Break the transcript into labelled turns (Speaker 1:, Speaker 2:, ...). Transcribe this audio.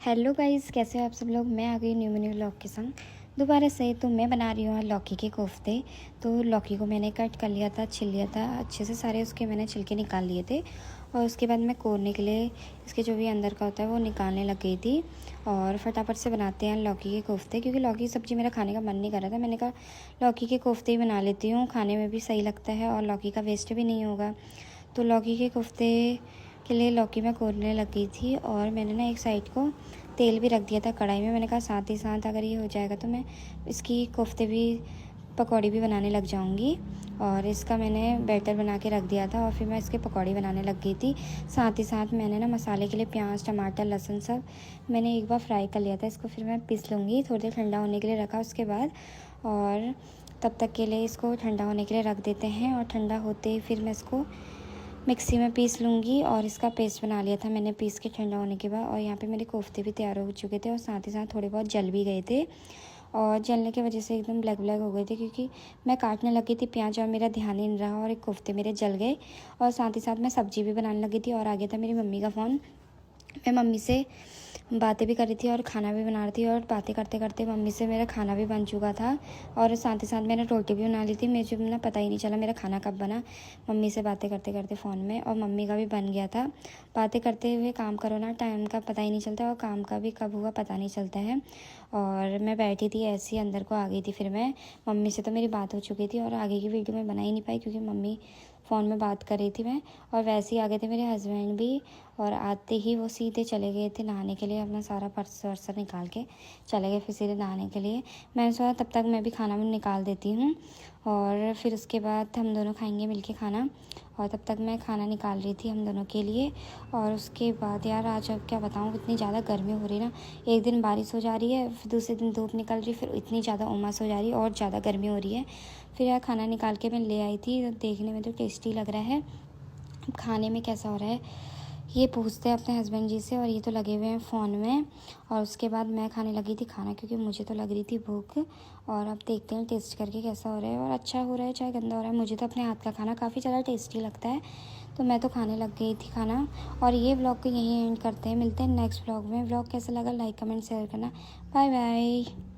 Speaker 1: Hello guys, कैसे हो आप सब लोग। मैं आ गई न्यू मिनी व्लॉग के संग दोबारा से। तो मैं बना रही हूँ लौकी के कोफ्ते। तो लौकी को मैंने कट कर लिया था, छिल लिया था अच्छे से, सारे उसके मैंने छिलके निकाल लिए थे। और उसके बाद मैं कोरने के लिए इसके जो भी अंदर का होता है वो निकालने लग गई थी। और फटाफट से बनाते हैं लौकी के कोफ्ते, क्योंकि लौकी की सब्ज़ी मेरा खाने का मन नहीं कर रहा था। मैंने कहा लौकी के कोफ्ते ही बना लेती हूँ, खाने में भी सही लगता है और लौकी का वेस्ट भी नहीं होगा। तो लौकी के कोफ्ते के लिए लौकी मैं कोरने लग गई थी। और मैंने ना एक साइड को तेल भी रख दिया था कढ़ाई में। मैंने कहा साथ ही साथ अगर ये हो जाएगा तो मैं इसकी कोफ्ते भी, पकौड़ी भी बनाने लग जाऊंगी। और इसका मैंने बैटर बना के रख दिया था और फिर मैं इसके पकौड़ी बनाने लग गई थी। साथ ही साथ मैंने ना मसाले के लिए प्याज, टमाटर, लहसुन सब मैंने एक बार फ्राई कर लिया था। इसको फिर मैं पीस लूँगी। थोड़ी देर ठंडा होने के लिए रखा उसके बाद, और तब तक के लिए इसको ठंडा होने के लिए रख देते हैं। और ठंडा होते ही फिर मैं इसको मिक्सी में पीस लूँगी। और इसका पेस्ट बना लिया था मैंने पीस के ठंडा होने के बाद। और यहाँ पे मेरे कोफ्ते भी तैयार हो चुके थे और साथ ही साथ थोड़े बहुत जल भी गए थे। और जलने की वजह से एकदम ब्लैक ब्लैक हो गए थे, क्योंकि मैं काटने लगी थी प्याज और मेरा ध्यान ही नहीं रहा और एक कोफ्ते मेरे जल गए। और साथ ही साथ मैं सब्ज़ी भी बनाने लगी थी और आ गया था मेरी मम्मी का फ़ोन। मैं मम्मी से बातें भी कर रही थी और खाना भी बना रही थी। और बातें करते करते मम्मी से मेरा खाना भी बन चुका था। और साथ ही साथ मैंने रोटी भी बना ली थी। मुझे ना पता ही नहीं चला मेरा खाना कब बना, मम्मी से बातें करते करते फ़ोन में। और मम्मी का भी बन गया था। बातें करते हुए काम करो ना, टाइम का पता ही नहीं चलता और काम का भी कब हुआ पता नहीं चलता है। और मैं बैठी थी ऐसे ही, अंदर को आ गई थी फिर मैं। मम्मी से तो मेरी बात हो चुकी थी और आगे की वीडियो मैं बना ही नहीं पाई, क्योंकि मम्मी फ़ोन में बात कर रही थी मैं। और वैसे ही आ गए थे मेरे हस्बैंड भी। और आते ही वो सीधे चले गए थे नहाने के लिए, अपना सारा पर्स वर्स निकाल के चले गए फिर सीधे नहाने के लिए। मैंने सोचा तब तक मैं भी खाना में निकाल देती हूँ और फिर उसके बाद हम दोनों खाएंगे मिलके खाना। और तब तक मैं खाना निकाल रही थी हम दोनों के लिए। और उसके बाद यार आज अब क्या बताऊँ, इतनी ज़्यादा गर्मी हो रही है ना। एक दिन बारिश हो जा रही है, फिर दूसरे दिन धूप निकल रही है, फिर इतनी ज़्यादा उमस हो जा रही है और ज़्यादा गर्मी हो रही है। फिर यार खाना निकाल के मैं ले आई थी। देखने में तो टेस्टी लग रहा है, अब खाने में कैसा हो रहा है ये पूछते हैं अपने हस्बैंड जी से। और ये तो लगे हुए हैं फ़ोन में। और उसके बाद मैं खाने लगी थी खाना, क्योंकि मुझे तो लग रही थी भूख। और अब देखते हैं टेस्ट करके कैसा हो रहा है, और अच्छा हो रहा है चाहे गंदा हो रहा है, मुझे तो अपने हाथ का खाना काफ़ी ज़्यादा टेस्टी लगता है। तो मैं तो खाने लग गई थी खाना। और ये व्लॉग को यहीं एंड करते हैं, मिलते हैं नेक्स्ट व्लॉग में। व्लॉग कैसा लगा लाइक कमेंट शेयर करना। Bye bye.